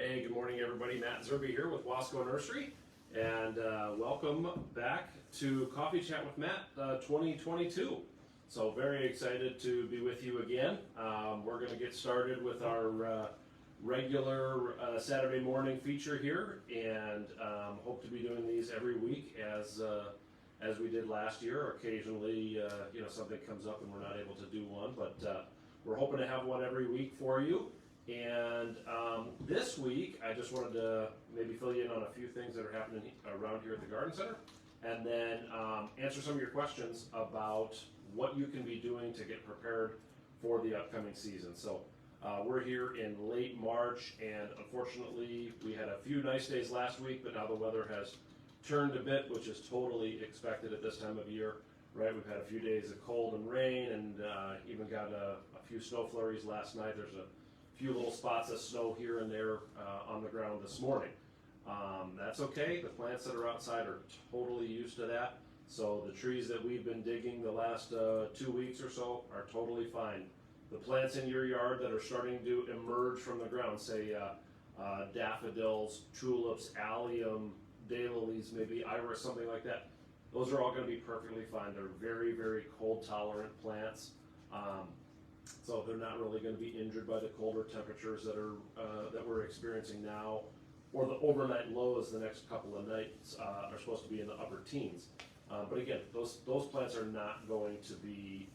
Hey, good morning everybody. Matt Zerby here with Wasco Nursery, and welcome back to Coffee Chat with Matt 2022. So very excited to be with you again. We're going to get started with our regular Saturday morning feature here, and hope to be doing these every week as we did last year. Occasionally, something comes up and we're not able to do one, but we're hoping to have one every week for you. And this week, I just wanted to maybe fill you in on a few things that are happening around here at the Garden Center, and then answer some of your questions about what you can be doing to get prepared for the upcoming season. So we're here in late March, and unfortunately, we had a few nice days last week, but now the weather has turned a bit, which is totally expected at this time of year, right? We've had a few days of cold and rain, and even got a few snow flurries last night. There's a few little spots of snow here and there on the ground this morning. That's okay. The plants that are outside are totally used to that. So the trees that we've been digging the last 2 weeks or so are totally fine. The plants in your yard that are starting to emerge from the ground, say daffodils, tulips, allium, daylilies, maybe iris, something like that, those are all going to be perfectly fine. They're very, very cold tolerant plants. So they're not really going to be injured by the colder temperatures that we're experiencing now, or the overnight lows the next couple of nights are supposed to be in the upper teens. But again, those plants are not going to be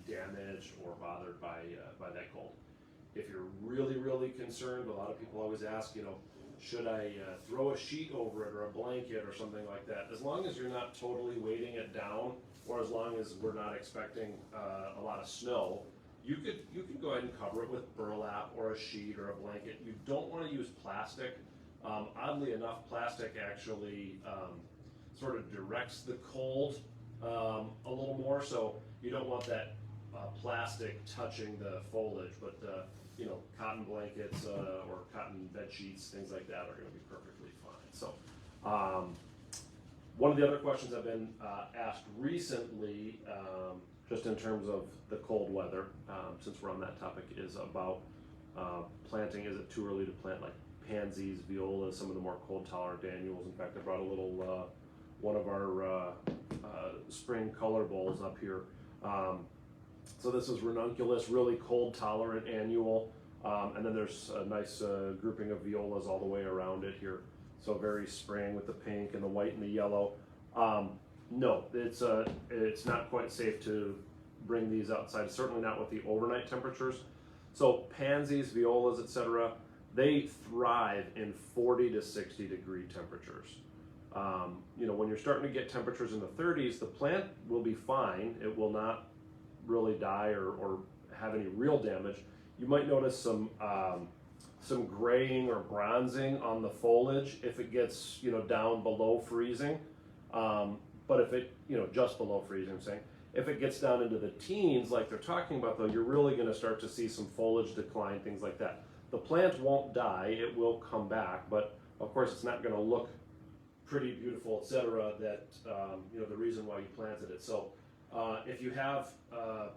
damaged or bothered by that cold. If you're really, really concerned, a lot of people always ask, should I throw a sheet over it or a blanket or something like that? As long as you're not totally weighting it down, or as long as we're not expecting a lot of snow, you can go ahead and cover it with burlap or a sheet or a blanket. You don't want to use plastic. Oddly enough, plastic actually sort of directs the cold a little more, so you don't want that plastic touching the foliage, but cotton blankets or cotton bed sheets, things like that are going to be perfectly fine. So one of the other questions I've been asked recently, just in terms of the cold weather, since we're on that topic, is about planting. Is it too early to plant like pansies, violas, some of the more cold tolerant annuals? In fact, I brought a little one of our spring color bowls up here. So this is ranunculus, really cold tolerant annual, and then there's a nice grouping of violas all the way around it here. So very spring with the pink and the white and the yellow. No, it's not quite safe to bring these outside, certainly not with the overnight temperatures. So pansies, violas, etc., they thrive in 40 to 60 degree temperatures. When you're starting to get temperatures in the 30s, the plant will be fine. It will not really die or have any real damage. You might notice some graying or bronzing on the foliage if it gets down below freezing. But if it, just below freezing, I'm saying, if it gets down into the teens, like they're talking about, though, you're really going to start to see some foliage decline, things like that. The plant won't die, it will come back, but of course it's not going to look pretty beautiful, etc. That, the reason why you planted it. So if you have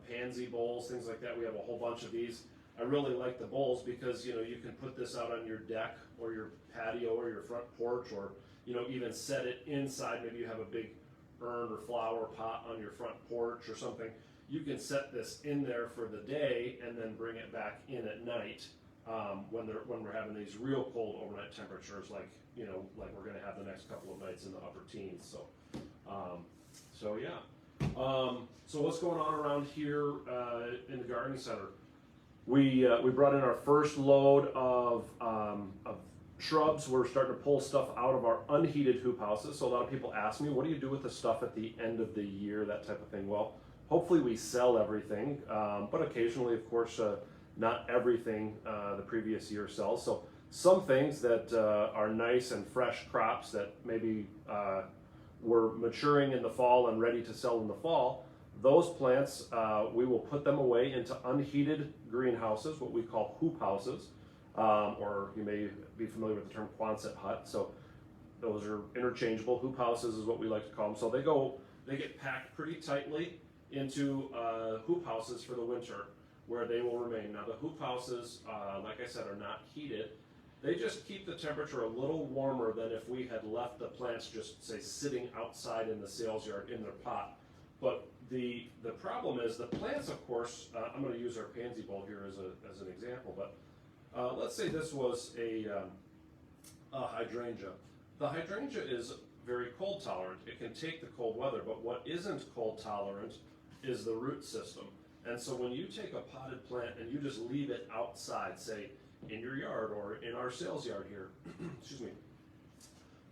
pansy bowls, things like that, we have a whole bunch of these. I really like the bowls because, you can put this out on your deck or your patio or your front porch, or, even set it inside. Maybe you have a big urn or flower pot on your front porch or something. You can set this in there for the day and then bring it back in at night when we're having these real cold overnight temperatures, like we're going to have the next couple of nights in the upper teens. So yeah. So what's going on around here in the garden center? We brought in our first load of shrubs. We're starting to pull stuff out of our unheated hoop houses. So a lot of people ask me, what do you do with the stuff at the end of the year, that type of thing? Well, hopefully we sell everything, but occasionally, of course, not everything the previous year sells. So some things that are nice and fresh crops that maybe were maturing in the fall and ready to sell in the fall, those plants, we will put them away into unheated greenhouses, what we call hoop houses, or you may be familiar with the term Quonset hut. So those are interchangeable. Hoop houses is what we like to call them. So they get packed pretty tightly into hoop houses for the winter, where they will remain. Now the hoop houses, like I said, are not heated, They just keep the temperature a little warmer than if we had left the plants just, say, sitting outside in the sales yard in their pot. But the problem is the plants, of course, I'm going to use our pansy bowl here as an example, but let's say this was a hydrangea. The hydrangea is very cold tolerant. It can take the cold weather, but what isn't cold tolerant is the root system. And so when you take a potted plant and you just leave it outside, say in your yard or in our sales yard here, excuse me,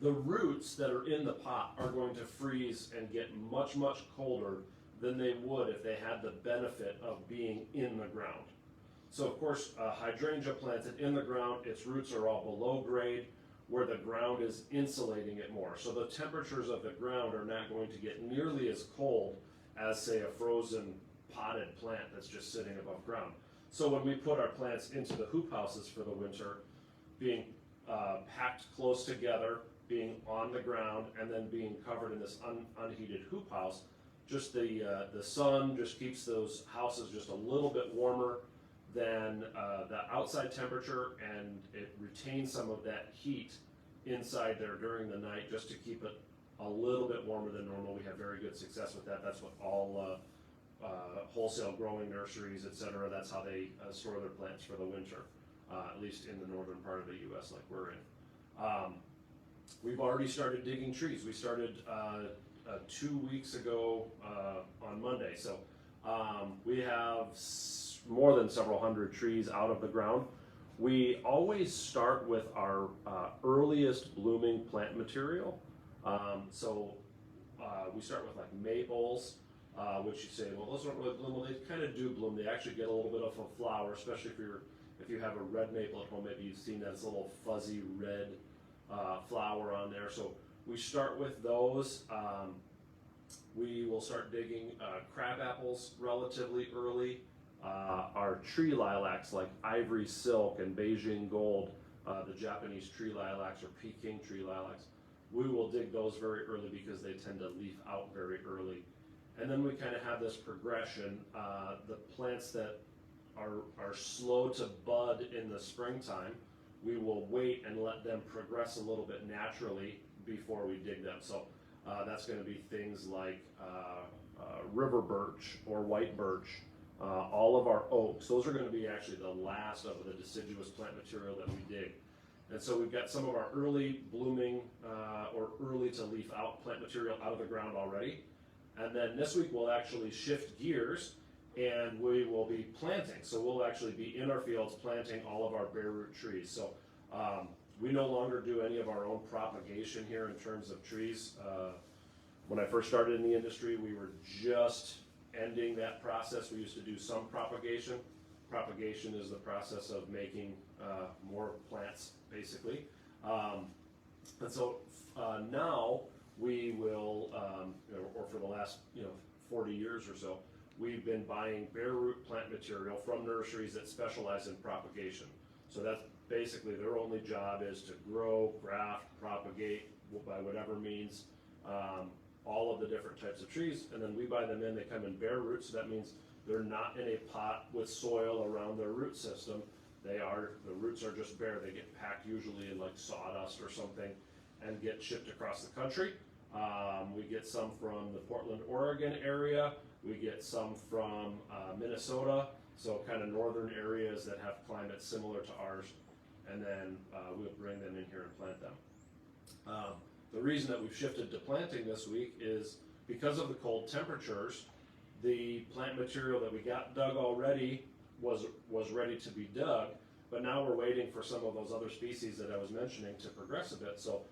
the roots that are in the pot are going to freeze and get much, much colder than they would if they had the benefit of being in the ground. So of course, hydrangea planted in the ground, its roots are all below grade, where the ground is insulating it more. So the temperatures of the ground are not going to get nearly as cold as, say, a frozen potted plant that's just sitting above ground. So when we put our plants into the hoop houses for the winter, being packed close together, being on the ground, and then being covered in this unheated hoop house, just the sun just keeps those houses just a little bit warmer than the outside temperature, and it retains some of that heat inside there during the night just to keep it a little bit warmer than normal. We have very good success with that. That's what all wholesale growing nurseries, etc., that's how they store their plants for the winter, at least in the northern part of the U.S. like we're in. We've already started digging trees. We started 2 weeks ago on Monday. So we have more than several hundred trees out of the ground. We always start with our earliest blooming plant material. We start with like maples, which you say, well, those don't really bloom. Well, they kind of do bloom. They actually get a little bit of a flower, especially if you have a red maple at home. Maybe you've seen that. It's a little fuzzy red flower on there. So we start with those. We will start digging crab apples relatively early. Our tree lilacs like ivory silk and Beijing gold, the Japanese tree lilacs or Peking tree lilacs, we will dig those very early because they tend to leaf out very early. And then we kind of have this progression. The plants that are slow to bud in the springtime, we will wait and let them progress a little bit naturally before we dig them. So that's going to be things like river birch or white birch, all of our oaks. Those are going to be actually the last of the deciduous plant material that we dig. And so we've got some of our early blooming or early to leaf out plant material out of the ground already. And then this week we'll actually shift gears and we will be planting. So we'll actually be in our fields planting all of our bare root trees. So we no longer do any of our own propagation here in terms of trees. When I first started in the industry, we were just ending that process. We used to do some propagation. Propagation is the process of making more plants, basically. And so now we will, or for the last 40 years or so, we've been buying bare root plant material from nurseries that specialize in propagation. So that's basically their only job is to grow, graft, propagate by whatever means all of the different types of trees, and then we buy them in. They come in bare roots, so that means they're not in a pot with soil around their root system. The roots are just bare. They get packed usually in like sawdust or something and get shipped across the country. We get some from the Portland, Oregon area. We get some from Minnesota, so kind of northern areas that have climates similar to ours, and then we'll bring them in here and plant them. The reason that we've shifted to planting this week is because of the cold temperatures. The plant material that we got dug already was ready to be dug, but now we're waiting for some of those other species that I was mentioning to progress a bit. So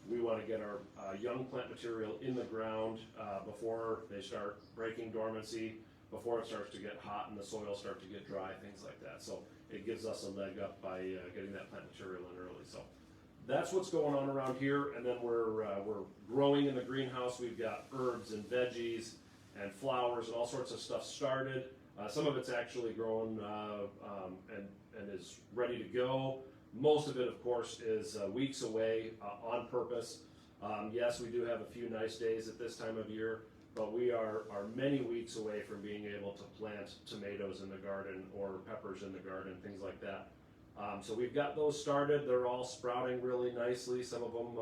we want to get our young plant material in the ground before they start breaking dormancy, before it starts to get hot and the soil starts to get dry, things like that. So it gives us a leg up by getting that plant material in early. So that's what's going on around here. And then we're growing in the greenhouse. We've got herbs and veggies and flowers and all sorts of stuff started. Some of it's actually grown and is ready to go. Most of it, of course, is weeks away on purpose. Yes, we do have a few nice days at this time of year, but we are many weeks away from being able to plant tomatoes in the garden or peppers in the garden, things like that. So we've got those started. They're all sprouting really nicely. Some of them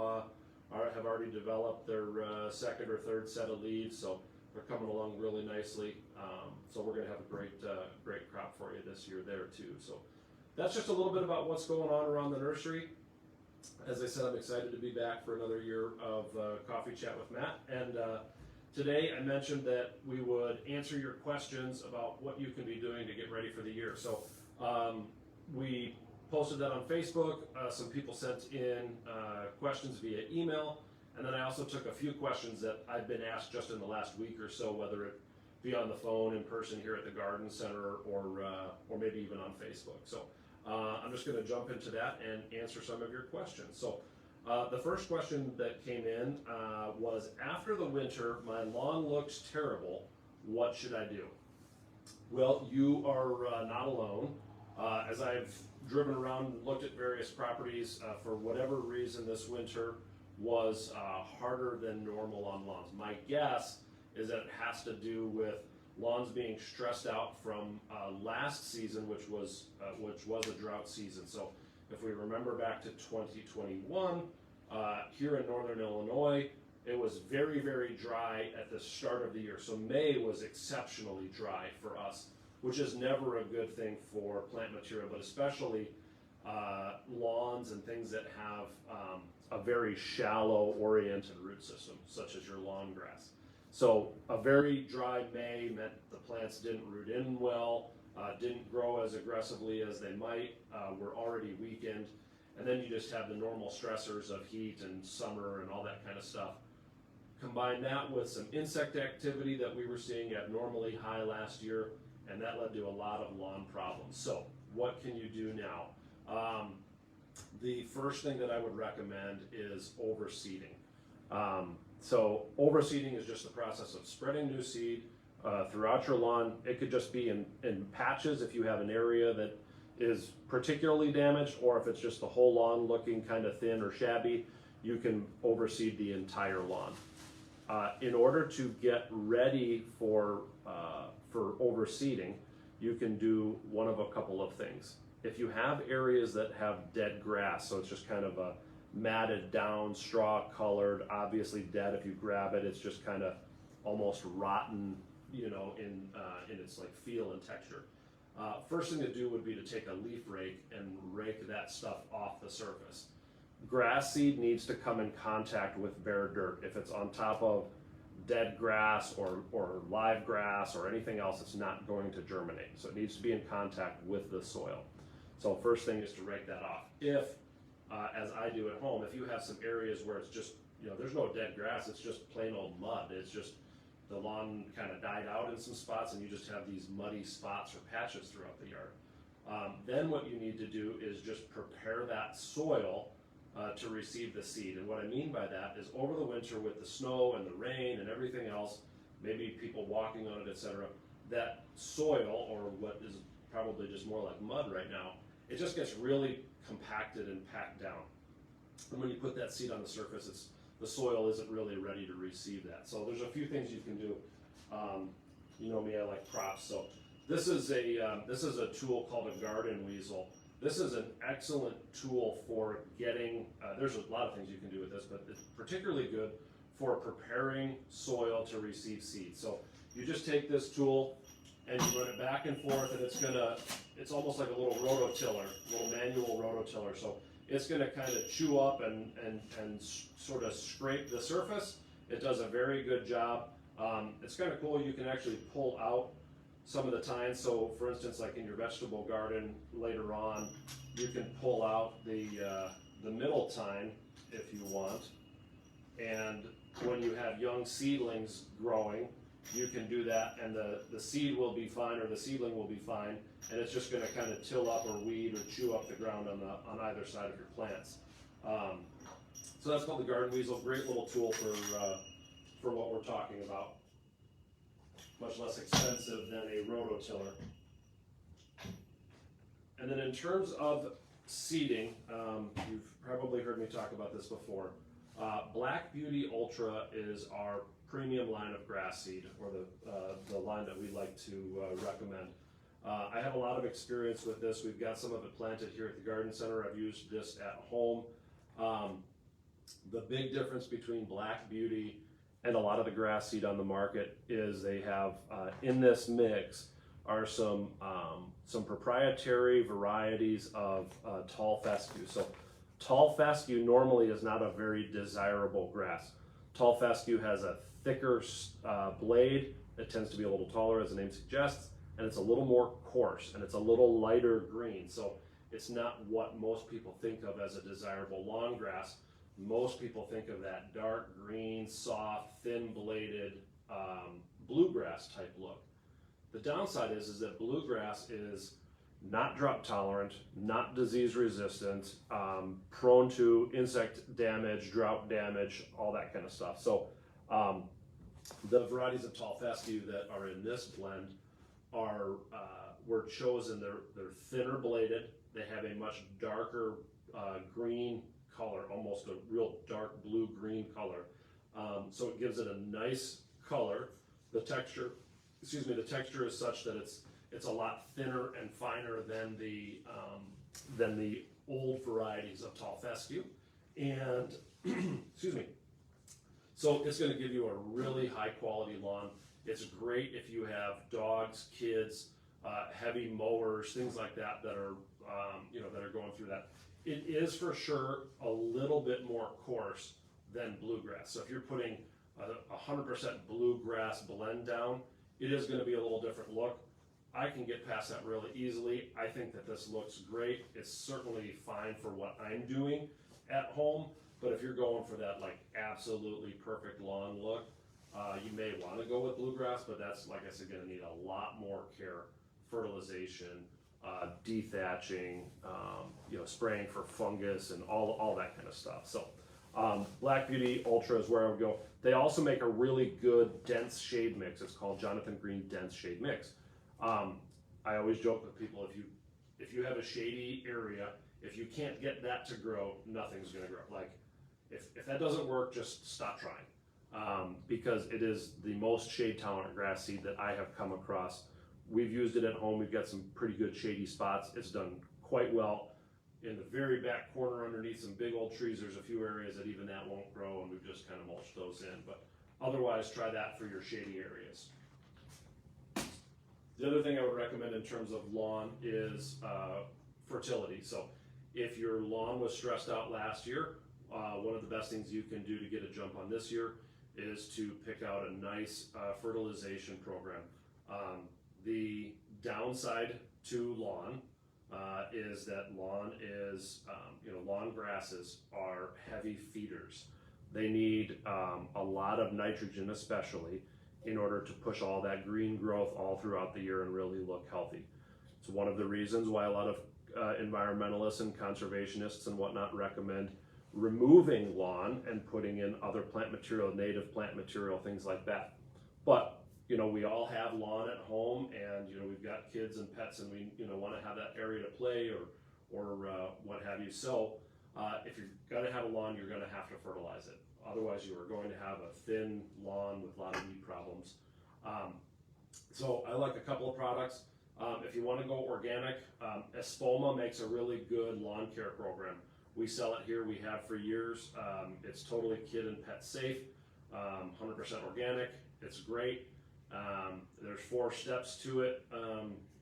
have already developed their second or third set of leaves, so they're coming along really nicely. So we're going to have a great crop for you this year there too. So that's just a little bit about what's going on around the nursery. As I said, I'm excited to be back for another year of Coffee Chat with Matt. And today I mentioned that we would answer your questions about what you can be doing to get ready for the year. So we posted that on Facebook. Some people sent in questions via email. And then I also took a few questions that I've been asked just in the last week or so, whether it be on the phone, in person here at the Garden Center, or maybe even on Facebook. So I'm just going to jump into that and answer some of your questions. So the first question that came in was, after the winter, my lawn looks terrible. What should I do? Well, you are not alone. As I've driven around and looked at various properties, for whatever reason this winter was harder than normal on lawns. My guess is that it has to do with lawns being stressed out from last season, which was a drought season. So if we remember back to 2021, here in northern Illinois, it was very, very dry at the start of the year. So May was exceptionally dry for us, which is never a good thing for plant material, but especially lawns and things that have a very shallow oriented root system, such as your lawn grass. So a very dry May meant the plants didn't root in well, didn't grow as aggressively as they might, were already weakened, and then you just have the normal stressors of heat and summer and all that kind of stuff. Combine that with some insect activity that we were seeing abnormally high last year, and that led to a lot of lawn problems. So what can you do now? The first thing that I would recommend is overseeding. So overseeding is just the process of spreading new seed throughout your lawn. It could just be in patches if you have an area that is particularly damaged, or if it's just the whole lawn looking kind of thin or shabby, you can overseed the entire lawn. In order to get ready for overseeding, you can do one of a couple of things. If you have areas that have dead grass, so it's just kind of a matted down, straw colored, obviously dead. If you grab it, it's just kind of almost rotten, you know, in its like feel and texture. First thing to do would be to take a leaf rake and rake that stuff off the surface. Grass seed needs to come in contact with bare dirt. If it's on top of dead grass or live grass or anything else, it's not going to germinate. So it needs to be in contact with the soil. So first thing is to rake that off. If, as I do at home, if you have some areas where it's just, you know, there's no dead grass, it's just plain old mud. It's just the lawn kind of died out in some spots and you just have these muddy spots or patches throughout the yard. Then what you need to do is just prepare that soil to receive the seed. And what I mean by that is, over the winter with the snow and the rain and everything else, maybe people walking on it, etc., that soil, or what is probably just more like mud right now, it just gets really compacted and packed down. And when you put that seed on the surface, the soil isn't really ready to receive that. So there's a few things you can do. You know me, I like props. So this is a tool called a garden weasel. This is an excellent tool for getting, there's a lot of things you can do with this, but it's particularly good for preparing soil to receive seed. So you just take this tool and you run it back and forth, and it's almost like a little rototiller, little manual rototiller. So it's gonna kind of chew up and sort of scrape the surface. It does a very good job. It's kind of cool, you can actually pull out some of the tines. So for instance, like in your vegetable garden later on, you can pull out the middle tine if you want. And when you have young seedlings growing, you can do that, and the seed will be fine, or the seedling will be fine, and it's just going to kind of till up or weed or chew up the ground on either side of your plants. So that's called the garden weasel. Great little tool for what we're talking about. Much less expensive than a rototiller. And then in terms of seeding, you've probably heard me talk about this before. Black Beauty Ultra is our premium line of grass seed, or the line that we like to recommend. I have a lot of experience with this. We've got some of it planted here at the garden center. I've used this at home. The big difference between Black Beauty and a lot of the grass seed on the market is they have in this mix are some proprietary varieties of tall fescue. So tall fescue normally is not a very desirable grass. Tall fescue has a thicker blade. It tends to be a little taller, as the name suggests, and it's a little more coarse, and it's a little lighter green. So it's not what most people think of as a desirable lawn grass. Most people think of that dark green, soft, thin-bladed bluegrass type look. The downside is that bluegrass is not drought tolerant, not disease resistant, prone to insect damage, drought damage, all that kind of stuff. So the varieties of tall fescue that are in this blend were chosen. They're thinner bladed. They have a much darker green color, almost a real dark blue-green color. So it gives it a nice color. The texture is such that it's a lot thinner and finer than the old varieties of tall fescue. And excuse me. So it's going to give you a really high quality lawn. It's great if you have dogs, kids, heavy mowers, things like that that are that are going through that. It is for sure a little bit more coarse than bluegrass. So if you're putting a 100% bluegrass blend down, it is going to be a little different look. I can get past that really easily. I think that this looks great. It's certainly fine for what I'm doing at home, but if you're going for that like absolutely perfect lawn look, you may want to go with bluegrass, but that's, like I said, going to need a lot more care, fertilization, dethatching, spraying for fungus and all that kind of stuff. So Black Beauty Ultra is where I would go. They also make a really good dense shade mix. It's called Jonathan Green Dense Shade Mix. I always joke with people, if you have a shady area, if you can't get that to grow, nothing's going to grow. Like if that doesn't work, just stop trying, because it is the most shade tolerant grass seed that I have come across. We've used it at home. We've got some pretty good shady spots. It's done quite well. In the very back corner underneath some big old trees, there's a few areas that even that won't grow, and we've just kind of mulched those in. But otherwise, try that for your shady areas. The other thing I would recommend in terms of lawn is fertility. So if your lawn was stressed out last year, one of the best things you can do to get a jump on this year is to pick out a nice fertilization program. The downside to lawn is that lawn grasses are heavy feeders. They need a lot of nitrogen, especially, in order to push all that green growth all throughout the year and really look healthy. It's one of the reasons why a lot of environmentalists and conservationists and whatnot recommend removing lawn and putting in other plant material, native plant material, things like that. But we all have lawn at home, and we've got kids and pets, and we want to have that area to play or what have you. So if you're going to have a lawn, you're going to have to fertilize it. Otherwise, you are going to have a thin lawn with a lot of weed problems. So I like a couple of products. If you want to go organic, Espoma makes a really good lawn care program. We sell it here. We have for years. It's totally kid and pet safe, 100% organic. It's great. There's 4 steps to it.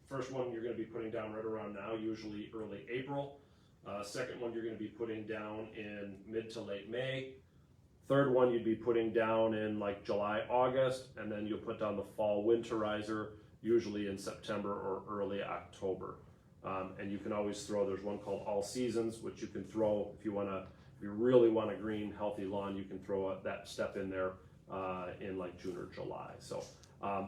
First one you're going to be putting down right around now, usually early April. Second one you're going to be putting down in mid to late May. Third one you'd be putting down in like July, August, and then you'll put down the fall winterizer, usually in September or early October. And you can always throw, there's one called All Seasons, which you can throw if you really want a green, healthy lawn, you can throw that step in there in like June or July. So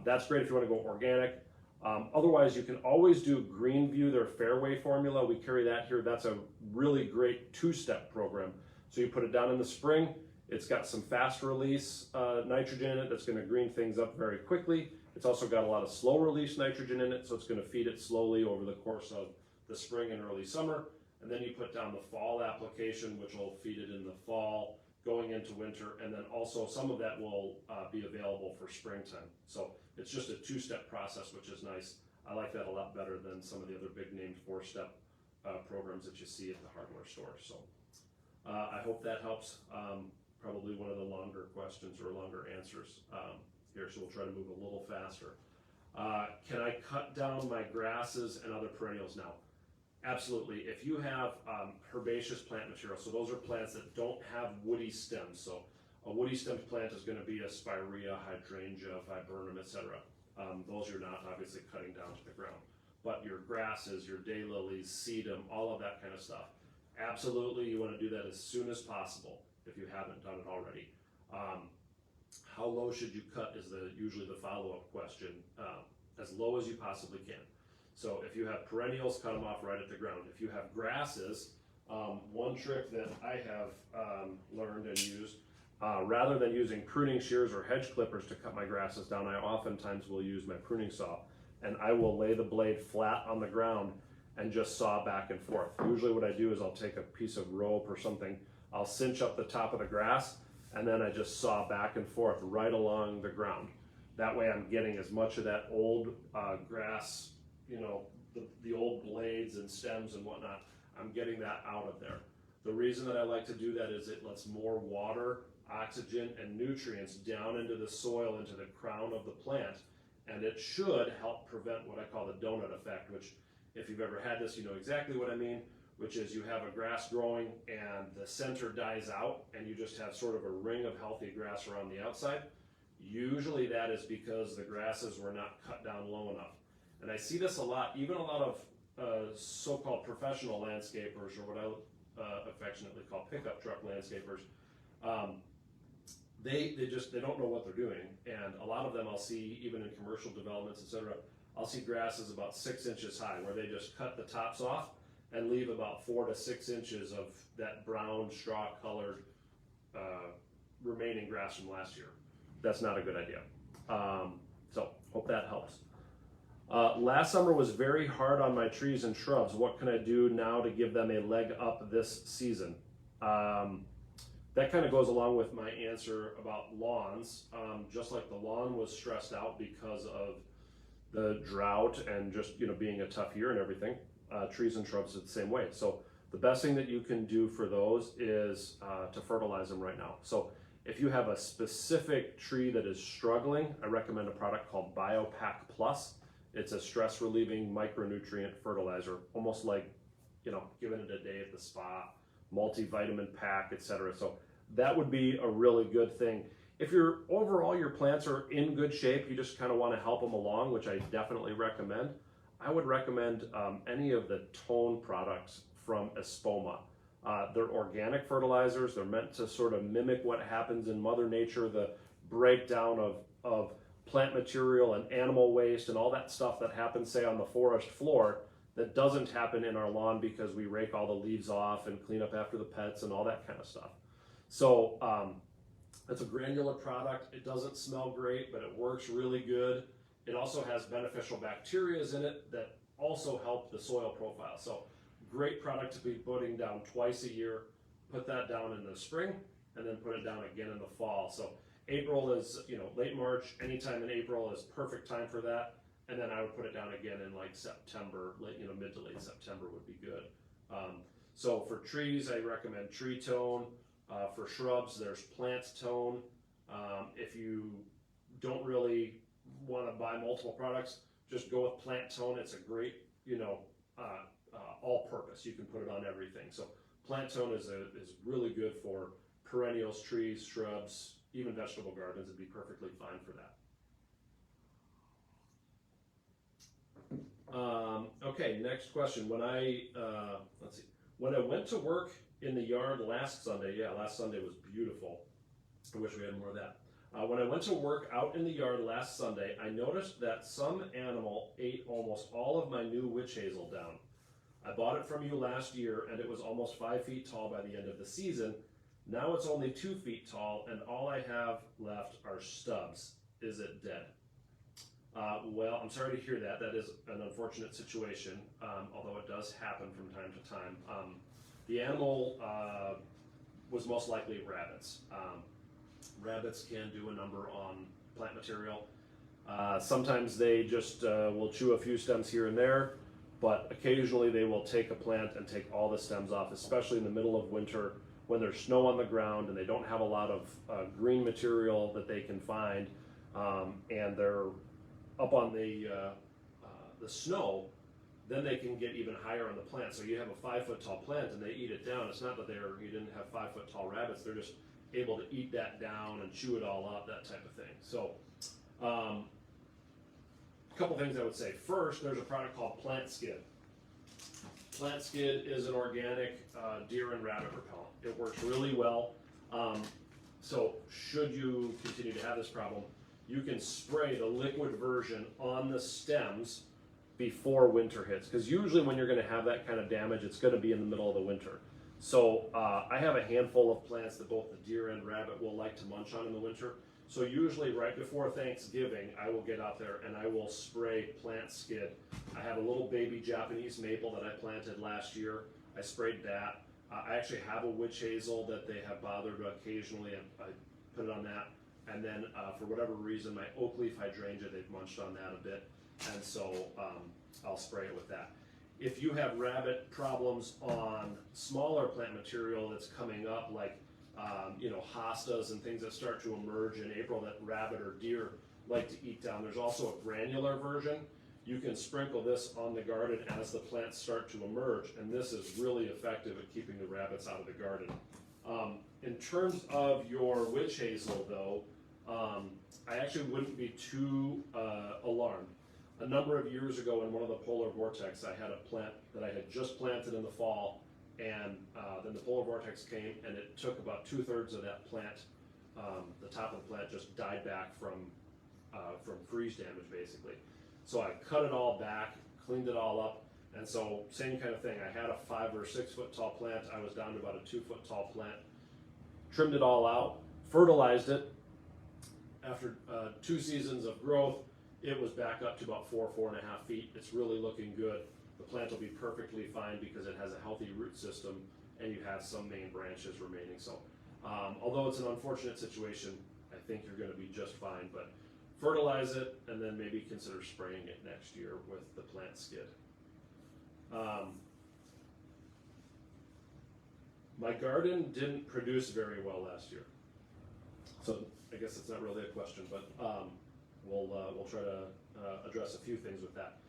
that's great if you want to go organic. Otherwise, you can always do Greenview, their Fairway formula. We carry that here. That's a really great 2-step program. So you put it down in the spring. It's got some fast release nitrogen in it that's going to green things up very quickly. It's also got a lot of slow release nitrogen in it, so it's going to feed it slowly over the course of the spring and early summer. And then you put down the fall application, which will feed it in the fall, going into winter, and then also some of that will be available for springtime. So it's just a 2-step process, which is nice. I like that a lot better than some of the other big named 4-step programs that you see at the hardware store. So I hope that helps. Probably one of the longer questions or longer answers here, so we'll try to move a little faster. Can I cut down my grasses and other perennials now? Absolutely. If you have herbaceous plant material, so those are plants that don't have woody stems. So a woody stemmed plant is going to be a spirea, hydrangea, viburnum, etc. Those you're not obviously cutting down to the ground. But your grasses, your daylilies, sedum, all of that kind of stuff. Absolutely, you want to do that as soon as possible if you haven't done it already. How low should you cut is usually the follow-up question. As low as you possibly can. So if you have perennials, cut them off right at the ground. If you have grasses, one trick that I have learned and used, rather than using pruning shears or hedge clippers to cut my grasses down, I oftentimes will use my pruning saw, and I will lay the blade flat on the ground and just saw back and forth. Usually what I do is I'll take a piece of rope or something, I'll cinch up the top of the grass, and then I just saw back and forth right along the ground. That way I'm getting as much of that old grass, you know, the old blades and stems and whatnot, I'm getting that out of there. The reason that I like to do that is it lets more water, oxygen, and nutrients down into the soil, into the crown of the plant, and it should help prevent what I call the donut effect, which if you've ever had this, you know exactly what I mean, which is you have a grass growing and the center dies out and you just have sort of a ring of healthy grass around the outside. Usually that is because the grasses were not cut down low enough. And I see this a lot, even a lot of so-called professional landscapers, or what I affectionately call pickup truck landscapers. They don't know what they're doing, and a lot of them I'll see even in commercial developments, etc. I'll see grasses about 6 inches high, where they just cut the tops off and leave about 4 to 6 inches of that brown straw-colored remaining grass from last year. That's not a good idea. So hope that helps. Last summer was very hard on my trees and shrubs. What can I do now to give them a leg up this season? That kind of goes along with my answer about lawns. Just like the lawn was stressed out because of the drought and just being a tough year and everything, trees and shrubs are the same way. So the best thing that you can do for those is to fertilize them right now. So if you have a specific tree that is struggling, I recommend a product called BioPack Plus. It's a stress relieving micronutrient fertilizer, almost like, giving it a day at the spa, multivitamin pack, etc. So that would be a really good thing. If overall your plants are in good shape, you just kind of want to help them along, which I definitely recommend. I would recommend any of the Tone products from Espoma. They're organic fertilizers. They're meant to sort of mimic what happens in Mother Nature, the breakdown of plant material and animal waste and all that stuff that happens, say, on the forest floor that doesn't happen in our lawn because we rake all the leaves off and clean up after the pets and all that kind of stuff. So it's a granular product. It doesn't smell great, but it works really good. It also has beneficial bacteria in it that also help the soil profile. So great product to be putting down twice a year. Put that down in the spring and then put it down again in the fall. So April is, late March, anytime in April is perfect time for that. And then I would put it down again in like September, mid to late September would be good. So for trees, I recommend Tree Tone. For shrubs, there's Plant Tone. If you don't really want to buy multiple products, just go with Plant Tone. It's a great, all-purpose. You can put it on everything. So Plant Tone is really good for perennials, trees, shrubs, even vegetable gardens. It'd be perfectly fine for that. Okay, next question. When I went to work in the yard last Sunday, last Sunday was beautiful. I wish we had more of that. When I went to work out in the yard last Sunday, I noticed that some animal ate almost all of my new witch hazel down. I bought it from you last year and it was almost 5 feet tall by the end of the season. Now it's only 2 feet tall and all I have left are stubs. Is it dead? Well, I'm sorry to hear that. That is an unfortunate situation, although it does happen from time to time. The animal was most likely rabbits. Rabbits can do a number on plant material. Sometimes they just will chew a few stems here and there, but occasionally they will take a plant and take all the stems off, especially in the middle of winter when there's snow on the ground and they don't have a lot of green material that they can find, and they're up on the snow. Then they can get even higher on the plant. So you have a 5-foot tall plant and they eat it down. It's not that you didn't have 5-foot tall rabbits. They're just able to eat that down and chew it all up, that type of thing. So a couple things I would say. First, there's a product called Plant Skid. Plant Skid is an organic deer and rabbit repellent. It works really well. So should you continue to have this problem, you can spray the liquid version on the stems before winter hits, because usually when you're going to have that kind of damage, it's going to be in the middle of the winter. So I have a handful of plants that both the deer and rabbit will like to munch on in the winter. So usually right before Thanksgiving, I will get out there and I will spray Plant Skid. I have a little baby Japanese maple that I planted last year. I sprayed that. I actually have a witch hazel that they have bothered occasionally, and I put it on that. And then for whatever reason, my oak leaf hydrangea, they've munched on that a bit. And so I'll spray it with that. If you have rabbit problems on smaller plant material that's coming up, like hostas and things that start to emerge in April that rabbit or deer like to eat down, there's also a granular version. You can sprinkle this on the garden as the plants start to emerge, and this is really effective at keeping the rabbits out of the garden. In terms of your witch hazel, though, I actually wouldn't be too alarmed. A number of years ago in one of the polar vortex, I had a plant that I had just planted in the fall, and then the polar vortex came and it took about 2/3 of that plant. The top of the plant just died back from freeze damage, basically. So I cut it all back, cleaned it all up, and so same kind of thing. I had a 5 or 6 foot tall plant. I was down to about a 2 foot tall plant. Trimmed it all out, fertilized it. After 2 seasons of growth, it was back up to about 4.5 feet. It's really looking good. The plant will be perfectly fine because it has a healthy root system and you have some main branches remaining. So although it's an unfortunate situation, I think you're going to be just fine. But fertilize it and then maybe consider spraying it next year with the Plant Skid. My garden didn't produce very well last year. So I guess it's not really a question, but we'll try to address a few things with that.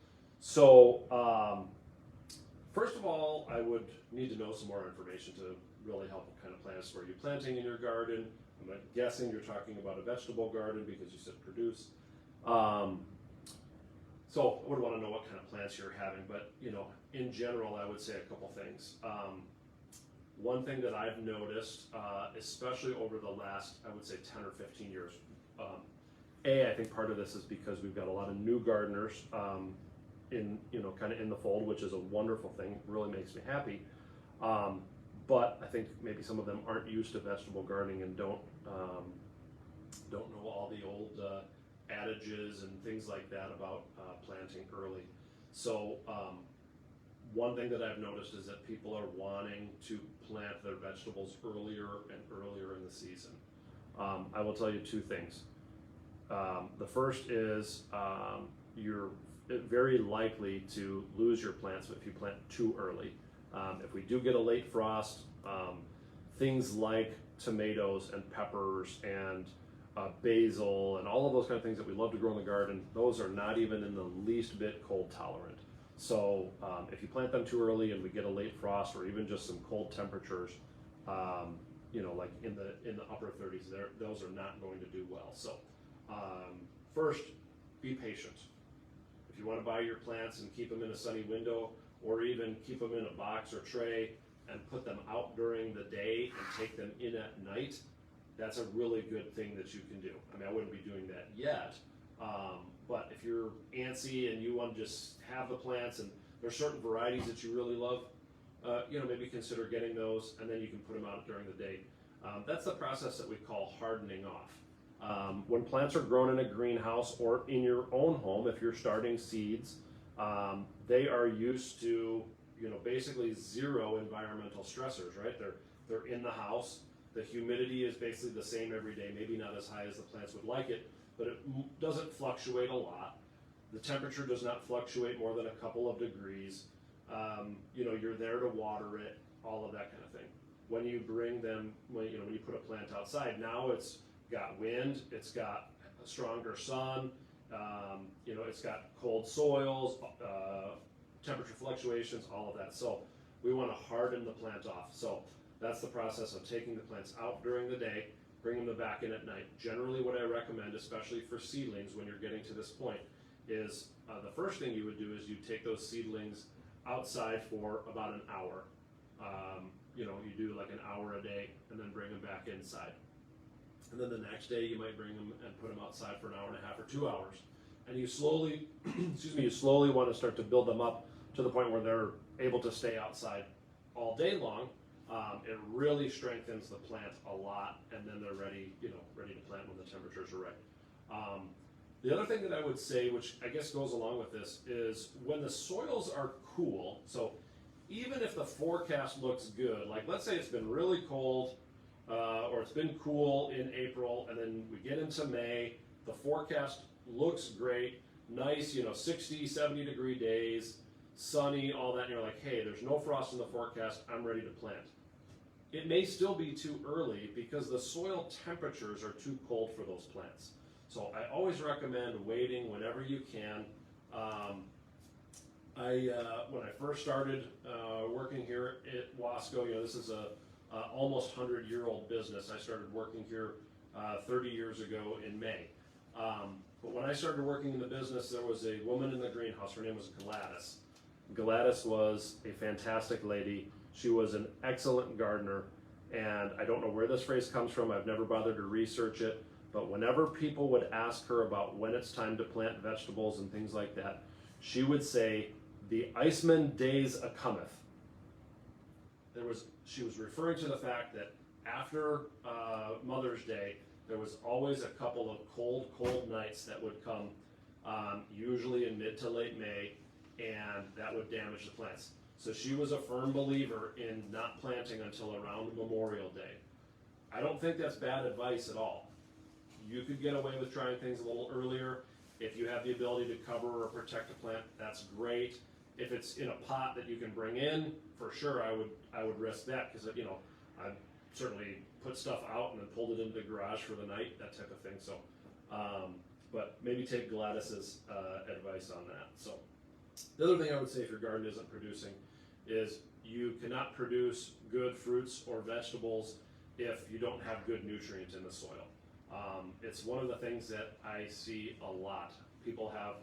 So first of all, I would need to know some more information to really help what kind of plants were you planting in your garden. I'm guessing you're talking about a vegetable garden because you said produce. So I would want to know what kind of plants you're having, but in general, I would say a couple things. One thing that I've noticed, especially over the last, I would say 10 or 15 years, I think part of this is because we've got a lot of new gardeners kind of in the fold, which is a wonderful thing. It really makes me happy. But I think maybe some of them aren't used to vegetable gardening and don't know all the old adages and things like that about planting early. So one thing that I've noticed is that people are wanting to plant their vegetables earlier and earlier in the season. I will tell you 2 things. The first is you're very likely to lose your plants if you plant too early. If we do get a late frost, things like tomatoes and peppers and basil and all of those kind of things that we love to grow in the garden, those are not even in the least bit cold tolerant. So if you plant them too early and we get a late frost or even just some cold temperatures, like in the upper 30s, those are not going to do well. So first, be patient. If you want to buy your plants and keep them in a sunny window, or even keep them in a box or tray and put them out during the day and take them in at night, that's a really good thing that you can do. I mean, I wouldn't be doing that yet, but if you're antsy and you want to just have the plants and there's certain varieties that you really love, maybe consider getting those, and then you can put them out during the day. That's the process that we call hardening off. When plants are grown in a greenhouse or in your own home, if you're starting seeds, they are used to, basically zero environmental stressors, right? They're in the house. The humidity is basically the same every day, maybe not as high as the plants would like it, but it doesn't fluctuate a lot. The temperature does not fluctuate more than a couple of degrees. You know, you're there to water it, all of that kind of thing. When you bring them, when you put a plant outside, now it's got wind, it's got a stronger sun, you know, it's got cold soils, temperature fluctuations, all of that. So we want to harden the plant off. So that's the process of taking the plants out during the day, bringing them back in at night. Generally what I recommend, especially for seedlings when you're getting to this point, is the first thing you would do is you take those seedlings outside for about an hour. You know, you do like an hour a day and then bring them back inside. And then the next day you might bring them and put them outside for an hour and a half or 2 hours. And you slowly, you slowly want to start to build them up to the point where they're able to stay outside all day long. It really strengthens the plant a lot, and then they're ready, ready to plant when the temperatures are right. The other thing that I would say, which I guess goes along with this, is when the soils are cool, so even if the forecast looks good, like let's say it's been really cold, or it's been cool in April, and then we get into May, the forecast looks great, nice, 60, 70 degree days, sunny, all that, and you're like, hey, there's no frost in the forecast, I'm ready to plant. It may still be too early because the soil temperatures are too cold for those plants. So I always recommend waiting whenever you can. When I first started working here at Wasco, this is a almost 100-year-old business. I started working here 30 years ago in May. But when I started working in the business, there was a woman in the greenhouse. Her name was Gladys. Gladys was a fantastic lady. She was an excellent gardener, and I don't know where this phrase comes from. I've never bothered to research it, but whenever people would ask her about when it's time to plant vegetables and things like that, she would say, "The Iceman days a cometh." She was referring to the fact that after Mother's Day, there was always a couple of cold nights that would come, usually in mid to late May, and that would damage the plants. So she was a firm believer in not planting until around Memorial Day. I don't think that's bad advice at all. You could get away with trying things a little earlier. If you have the ability to cover or protect a plant, that's great. If it's in a pot that you can bring in, for sure I would risk that, because I've certainly put stuff out and then pulled it into the garage for the night, that type of thing. So, but maybe take Gladys's advice on that. So, the other thing I would say if your garden isn't producing is you cannot produce good fruits or vegetables if you don't have good nutrients in the soil. It's one of the things that I see a lot. People have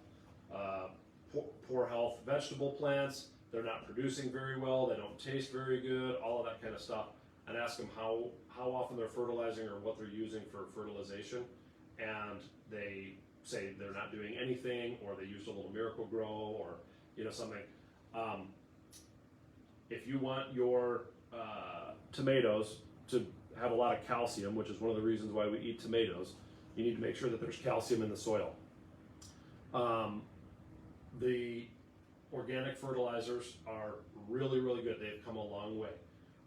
poor health vegetable plants, they're not producing very well, they don't taste very good, all of that kind of stuff, and ask them how often they're fertilizing or what they're using for fertilization, and they say they're not doing anything, or they used a little Miracle Grow, or something. If you want your tomatoes to have a lot of calcium, which is one of the reasons why we eat tomatoes, you need to make sure that there's calcium in the soil. The organic fertilizers are really, really good. They've come a long way.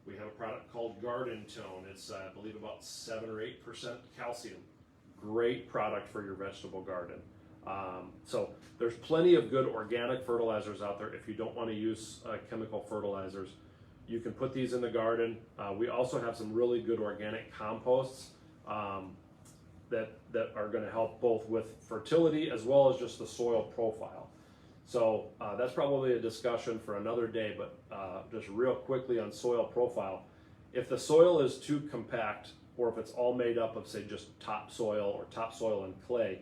We have a product called Garden Tone. It's, I believe, about 7 or 8% calcium. Great product for your vegetable garden. So there's plenty of good organic fertilizers out there. If you don't want to use chemical fertilizers, you can put these in the garden. We also have some really good organic composts that are going to help both with fertility as well as just the soil profile. So that's probably a discussion for another day, but just real quickly on soil profile. If the soil is too compact, or if it's all made up of, say, just topsoil or topsoil and clay,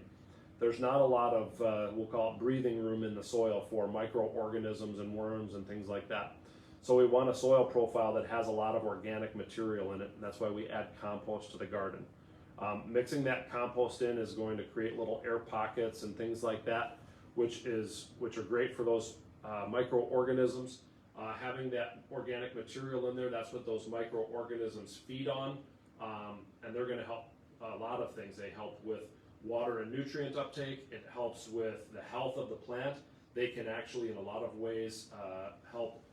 there's not a lot of, we'll call it breathing room in the soil for microorganisms and worms and things like that. So we want a soil profile that has a lot of organic material in it, and that's why we add compost to the garden. Mixing that compost in is going to create little air pockets and things like that, which are great for those microorganisms. Having that organic material in there, that's what those microorganisms feed on, and they're going to help a lot of things. They help with water and nutrient uptake. It helps with the health of the plant. They can actually, in a lot of ways, help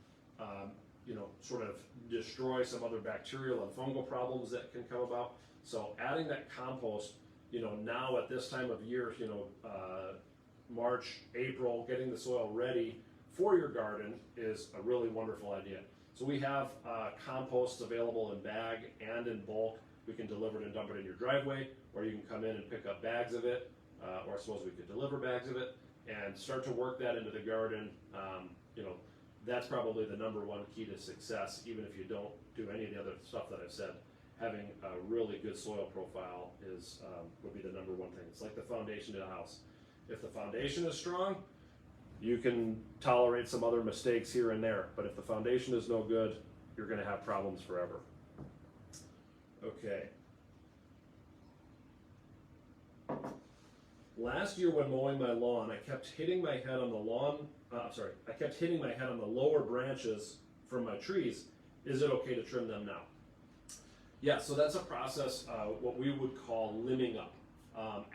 sort of destroy some other bacterial and fungal problems that can come about. So adding that compost now at this time of year, March, April, getting the soil ready for your garden is a really wonderful idea. So we have compost available in bag and in bulk. We can deliver it and dump it in your driveway, or you can come in and pick up bags of it, or I suppose we could deliver bags of it and start to work that into the garden. That's probably the number one key to success, even if you don't do any of the other stuff that I've said. Having a really good soil profile would be the number one thing. It's like the foundation to a house. If the foundation is strong, you can tolerate some other mistakes here and there, but if the foundation is no good, you're going to have problems forever. Okay. Last year when mowing my lawn, I kept hitting my head on the lower branches from my trees. Is it okay to trim them now? Yeah, so that's a process, what we would call limbing up.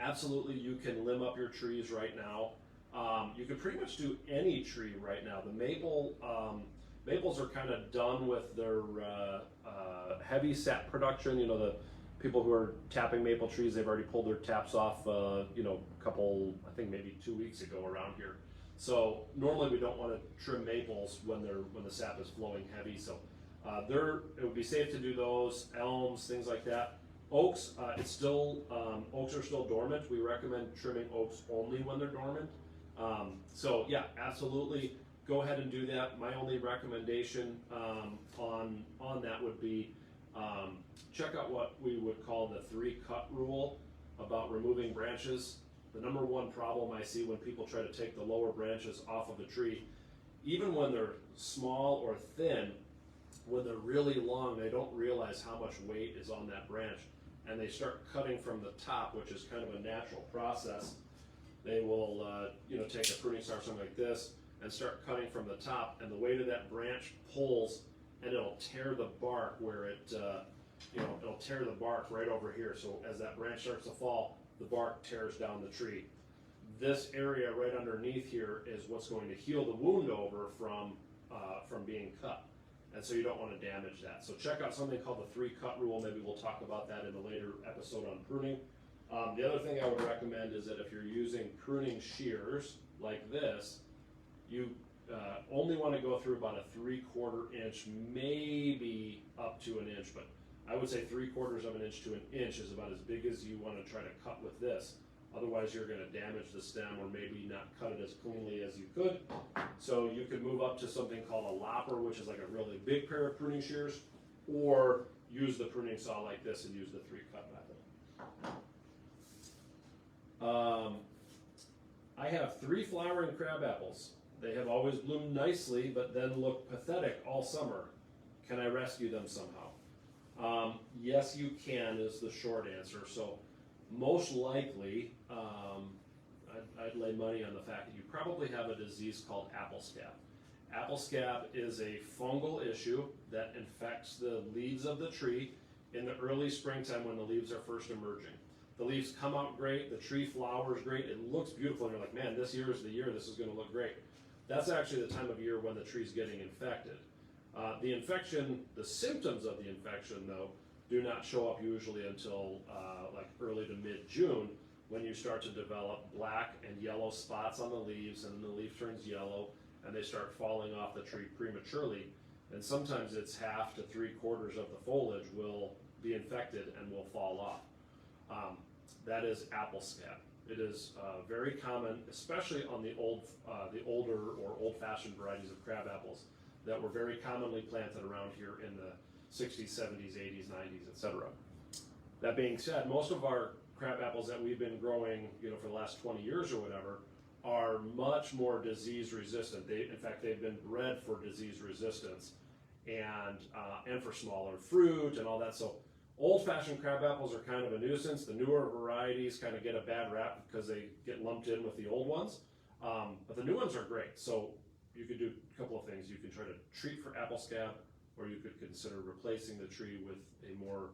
Absolutely, you can limb up your trees right now. You can pretty much do any tree right now. The maples are kind of done with their heavy sap production. The people who are tapping maple trees, they've already pulled their taps off, a couple, I think maybe 2 weeks ago around here. So normally we don't want to trim maples when the sap is flowing heavy. So it would be safe to do those. Elms, things like that. Oaks, oaks are still dormant. We recommend trimming oaks only when they're dormant. So yeah, absolutely, go ahead and do that. My only recommendation on that would be check out what we would call the 3-cut rule about removing branches. The number one problem I see when people try to take the lower branches off of a tree, even when they're small or thin, when they're really long, they don't realize how much weight is on that branch, and they start cutting from the top, which is kind of a natural process. They will take a pruning star or something like this and start cutting from the top, and the weight of that branch pulls, and it'll tear the bark where it'll tear the bark right over here. So as that branch starts to fall, the bark tears down the tree. This area right underneath here is what's going to heal the wound over from being cut. And so you don't want to damage that. So check out something called the 3-cut rule. Maybe we'll talk about that in a later episode on pruning. The other thing I would recommend is that if you're using pruning shears like this, you only want to go through about a 3/4 inch, maybe up to an inch, but I would say 3/4 of an inch to an inch is about as big as you want to try to cut with this. Otherwise you're going to damage the stem or maybe not cut it as cleanly as you could. So you could move up to something called a lopper, which is like a really big pair of pruning shears, or use the pruning saw like this and use the 3-cut method. I have 3 flowering crab apples. They have always bloomed nicely, but then look pathetic all summer. Can I rescue them somehow? Yes, you can is the short answer. So most likely, I'd lay money on the fact that you probably have a disease called Applescap. Applescap is a fungal issue that infects the leaves of the tree in the early springtime when the leaves are first emerging. The leaves come out great, the tree flowers great, it looks beautiful, and you're like, man, this year is the year this is going to look great. That's actually the time of year when the tree's getting infected. The symptoms of the infection, though, do not show up usually until like early to mid-June, when you start to develop black and yellow spots on the leaves, and then the leaf turns yellow, and they start falling off the tree prematurely. And sometimes it's half to 3/4 of the foliage will be infected and will fall off. That is Applescap. It is very common, especially on the older or old-fashioned varieties of crab apples that were very commonly planted around here in the 60s, 70s, 80s, 90s, etc. That being said, most of our crab apples that we've been growing, for the last 20 years or whatever, are much more disease resistant. In fact, they've been bred for disease resistance and for smaller fruit and all that. So old-fashioned crab apples are kind of a nuisance. The newer varieties kind of get a bad rap because they get lumped in with the old ones. But the new ones are great. So you could do a couple of things. You can try to treat for Applescap, or you could consider replacing the tree with a more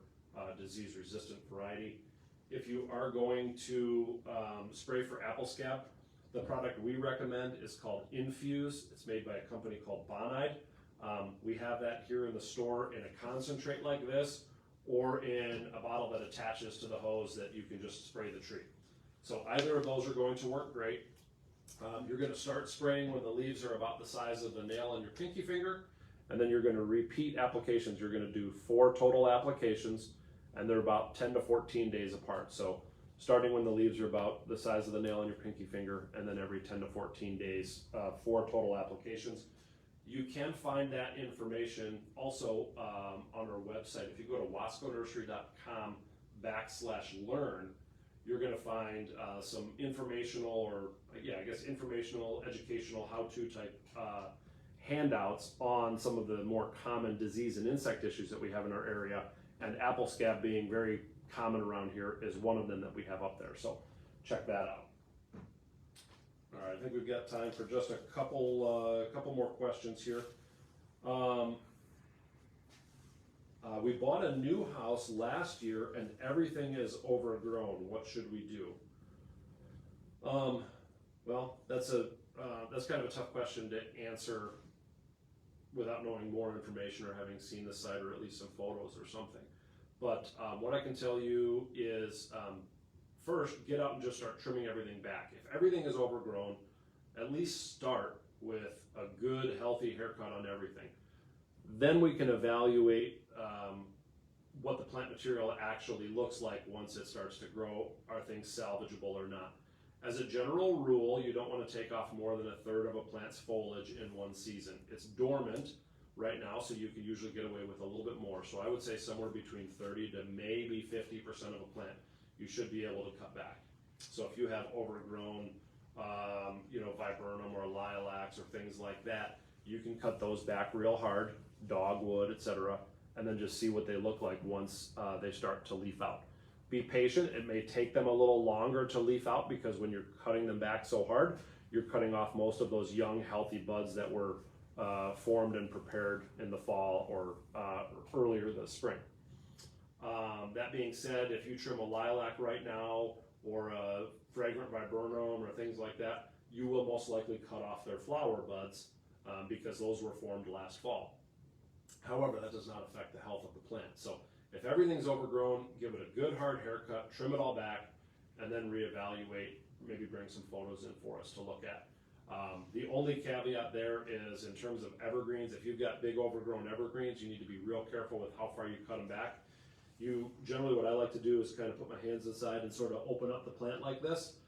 disease-resistant variety. If you are going to spray for Applescap, the product we recommend is called Infuse. It's made by a company called Bonide. We have that here in the store in a concentrate like this, or in a bottle that attaches to the hose that you can just spray the tree. So either of those are going to work great. You're going to start spraying when the leaves are about the size of the nail on your pinky finger, and then you're going to repeat applications. You're going to do 4 total applications, and they're about 10 to 14 days apart. So starting when the leaves are about the size of the nail on your pinky finger, and then every 10 to 14 days, 4 total applications. You can find that information also on our website. If you go to wasconursery.com/learn, you're going to find some informational, or informational, educational, how-to type handouts on some of the more common disease and insect issues that we have in our area. And Applescap, being very common around here, is one of them that we have up there. So check that out. All right, I think we've got time for just a couple more questions here. We bought a new house last year and everything is overgrown. What should we do? Well, that's kind of a tough question to answer without knowing more information or having seen the site or at least some photos or something. But what I can tell you is, first, get out and just start trimming everything back. If everything is overgrown, at least start with a good, healthy haircut on everything. Then we can evaluate what the plant material actually looks like once it starts to grow. Are things salvageable or not? As a general rule, you don't want to take off more than 1/3 of a plant's foliage in one season. It's dormant right now, so you can usually get away with a little bit more. So I would say somewhere between 30 to maybe 50% of a plant you should be able to cut back. So if you have overgrown, viburnum or lilacs or things like that, you can cut those back real hard, dogwood, etc., and then just see what they look like once they start to leaf out. Be patient. It may take them a little longer to leaf out because when you're cutting them back so hard, you're cutting off most of those young, healthy buds that were formed and prepared in the fall or earlier this spring. That being said, if you trim a lilac right now or a fragrant viburnum or things like that, you will most likely cut off their flower buds because those were formed last fall. However, that does not affect the health of the plant. So if everything's overgrown, give it a good hard haircut, trim it all back, and then reevaluate, maybe bring some photos in for us to look at. The only caveat there is in terms of evergreens. If you've got big overgrown evergreens, you need to be real careful with how far you cut them back. Generally what I like to do is kind of put my hands inside and sort of open up the plant like this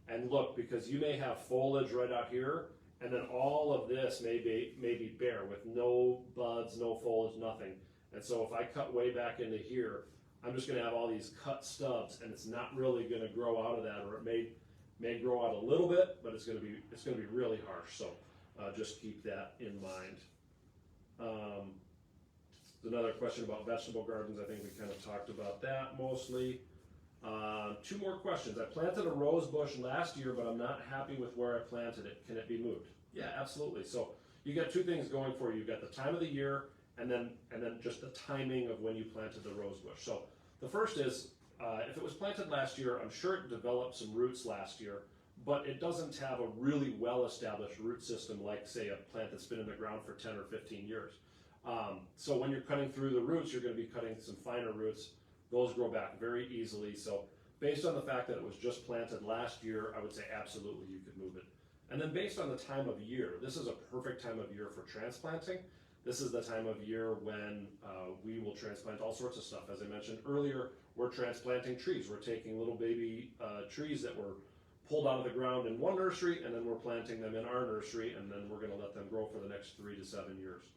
and look, because you may have foliage right out here, and then all of this may be bare with no buds, no foliage, nothing. And so if I cut way back into here, I'm just going to have all these cut stubs, and it's not really going to grow out of that, or it may grow out a little bit, but it's going to be really harsh. So just keep that in mind. There's another question about vegetable gardens. I think we kind of talked about that mostly. 2 more questions. I planted a rose bush last year, but I'm not happy with where I planted it. Can it be moved? Yeah, absolutely. So you got 2 things going for you. You've got the time of the year, and then just the timing of when you planted the rose bush. So the first is, if it was planted last year, I'm sure it developed some roots last year, but it doesn't have a really well-established root system like, say, a plant that's been in the ground for 10 or 15 years. So when you're cutting through the roots, you're going to be cutting some finer roots. Those grow back very easily. So based on the fact that it was just planted last year, I would say absolutely you could move it. And then based on the time of year, this is a perfect time of year for transplanting. This is the time of year when we will transplant all sorts of stuff. As I mentioned earlier, we're transplanting trees. We're taking little baby trees that were pulled out of the ground in one nursery, and then we're planting them in our nursery, and then we're going to let them grow for the next 3 to 7 years.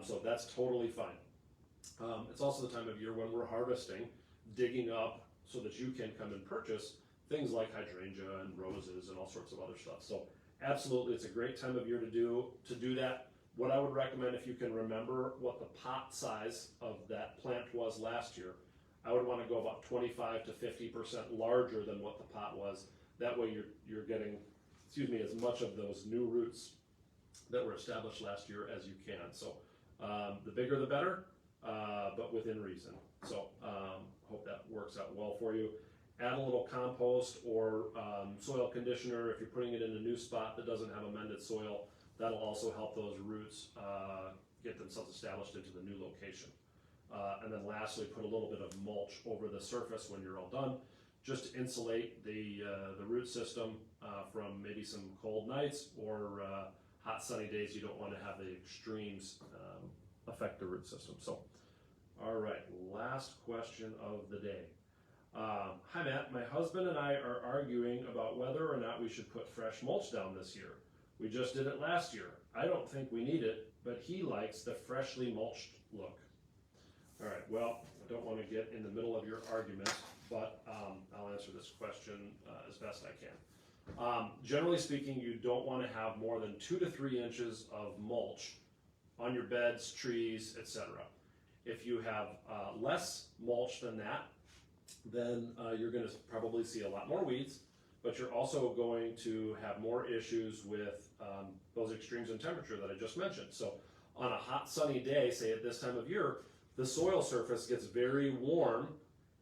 So that's totally fine. It's also the time of year when we're harvesting, digging up so that you can come and purchase things like hydrangea and roses and all sorts of other stuff. So absolutely, it's a great time of year to do that. What I would recommend, if you can remember what the pot size of that plant was last year, I would want to go about 25 to 50% larger than what the pot was. That way you're getting, as much of those new roots that were established last year as you can. So the bigger the better, but within reason. So hope that works out well for you. Add a little compost or soil conditioner if you're putting it in a new spot that doesn't have amended soil. That'll also help those roots get themselves established into the new location. And then lastly, put a little bit of mulch over the surface when you're all done, just to insulate the root system from maybe some cold nights or hot sunny days. You don't want to have the extremes affect the root system. So, all right, last question of the day. Hi Matt, my husband and I are arguing about whether or not we should put fresh mulch down this year. We just did it last year. I don't think we need it, but he likes the freshly mulched look. All right, well, I don't want to get in the middle of your argument, but I'll answer this question as best I can. Generally speaking, you don't want to have more than 2 to 3 inches of mulch on your beds, trees, etc. If you have less mulch than that, then you're going to probably see a lot more weeds, but you're also going to have more issues with those extremes in temperature that I just mentioned. So on a hot sunny day, say at this time of year, the soil surface gets very warm,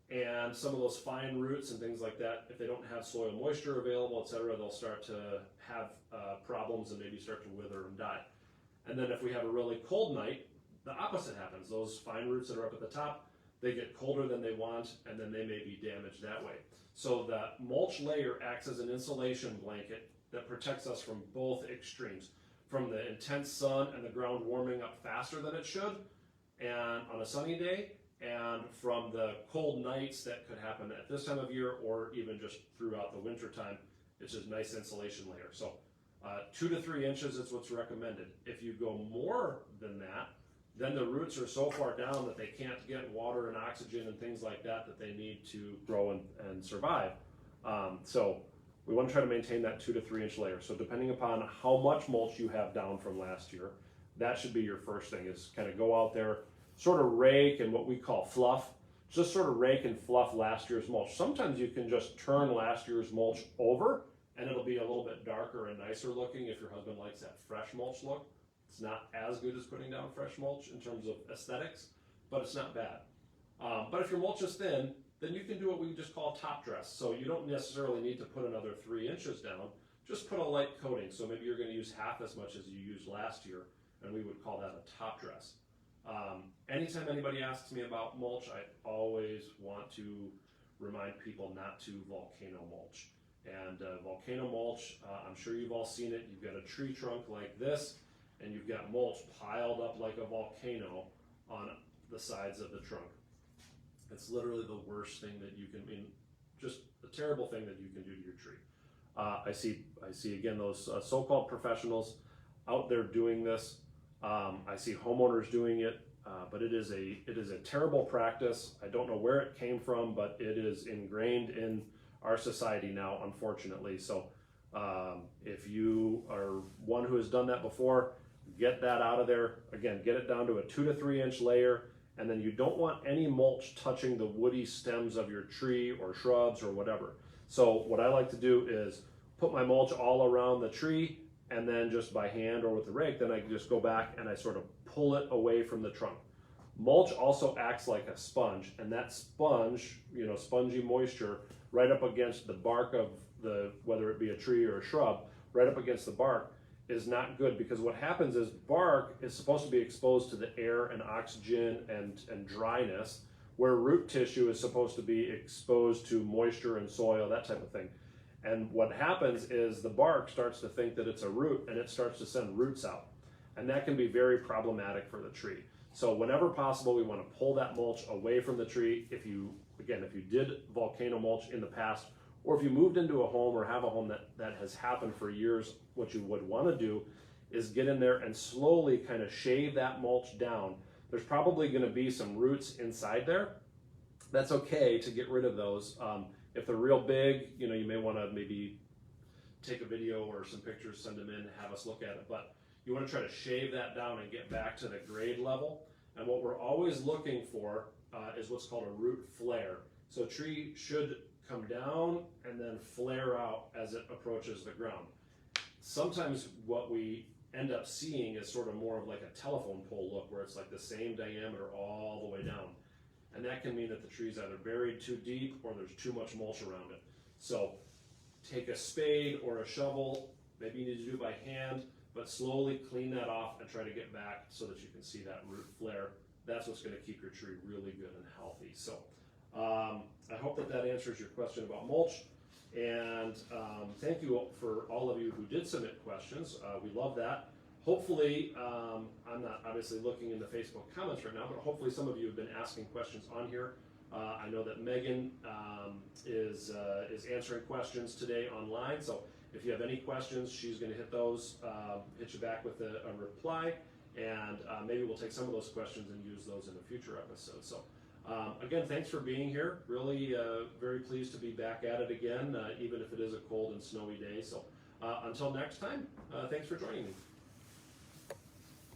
and some of those fine roots and things like that, if they don't have soil moisture available, etc., they'll start to have problems and maybe start to wither and die. And then if we have a really cold night, the opposite happens. Those fine roots that are up at the top, they get colder than they want, and then they may be damaged that way. So the mulch layer acts as an insulation blanket that protects us from both extremes, from the intense sun and the ground warming up faster than it should, and on a sunny day, and from the cold nights that could happen at this time of year or even just throughout the winter time. It's just a nice insulation layer. So 2 to 3 inches is what's recommended. If you go more than that, then the roots are so far down that they can't get water and oxygen and things like that that they need to grow and survive. So we want to try to maintain that 2 to 3 inch layer. So depending upon how much mulch you have down from last year, that should be your first thing, is kind of go out there, sort of rake and what we call fluff, just sort of rake and fluff last year's mulch. Sometimes you can just turn last year's mulch over and it'll be a little bit darker and nicer looking if your husband likes that fresh mulch look. It's not as good as putting down fresh mulch in terms of aesthetics, but it's not bad. But if your mulch is thin, then you can do what we just call top dress. So you don't necessarily need to put another 3 inches down, just put a light coating. So maybe you're going to use half as much as you used last year, and we would call that a top dress. Anytime anybody asks me about mulch, I always want to remind people not to volcano mulch. And volcano mulch, I'm sure you've all seen it. You've got a tree trunk like this, and you've got mulch piled up like a volcano on the sides of the trunk. It's literally the worst thing that you can, just a terrible thing that you can do to your tree. I see again those so-called professionals out there doing this. I see homeowners doing it, but it is a terrible practice. I don't know where it came from, but it is ingrained in our society now, unfortunately. So if you are one who has done that before, get that out of there. Again, get it down to a 2 to 3 inch layer, and then you don't want any mulch touching the woody stems of your tree or shrubs or whatever. So what I like to do is put my mulch all around the tree, and then just by hand or with the rake, then I can just go back and I sort of pull it away from the trunk. Mulch also acts like a sponge, and that sponge, spongy moisture right up against the bark of whether it be a tree or a shrub, right up against the bark is not good, because what happens is bark is supposed to be exposed to the air and oxygen and dryness, where root tissue is supposed to be exposed to moisture and soil, that type of thing. And what happens is the bark starts to think that it's a root, and it starts to send roots out. And that can be very problematic for the tree. So whenever possible, we want to pull that mulch away from the tree. If you did volcano mulch in the past, or if you moved into a home or have a home that has happened for years, what you would want to do is get in there and slowly kind of shave that mulch down. There's probably going to be some roots inside there. That's okay to get rid of those. If they're real big, you may want to maybe take a video or some pictures, send them in, and have us look at it. But you want to try to shave that down and get back to the grade level. And what we're always looking for is what's called a root flare. So a tree should come down and then flare out as it approaches the ground. Sometimes what we end up seeing is sort of more of like a telephone pole look, where it's like the same diameter all the way down. And that can mean that the tree's either buried too deep or there's too much mulch around it. So take a spade or a shovel, maybe you need to do it by hand, but slowly clean that off and try to get back so that you can see that root flare. that's what's going to keep your tree really good and healthy. So I hope that answers your question about mulch. And thank you for all of you who did submit questions. We love that. Hopefully, I'm not obviously looking in the Facebook comments right now, but hopefully some of you have been asking questions on here. I know that Megan is answering questions today online, so if you have any questions, she's going to hit those, hit you back with a reply, and maybe we'll take some of those questions and use those in a future episode. So again, thanks for being here. Really very pleased to be back at it again, even if it is a cold and snowy day. So until next time, thanks for joining me.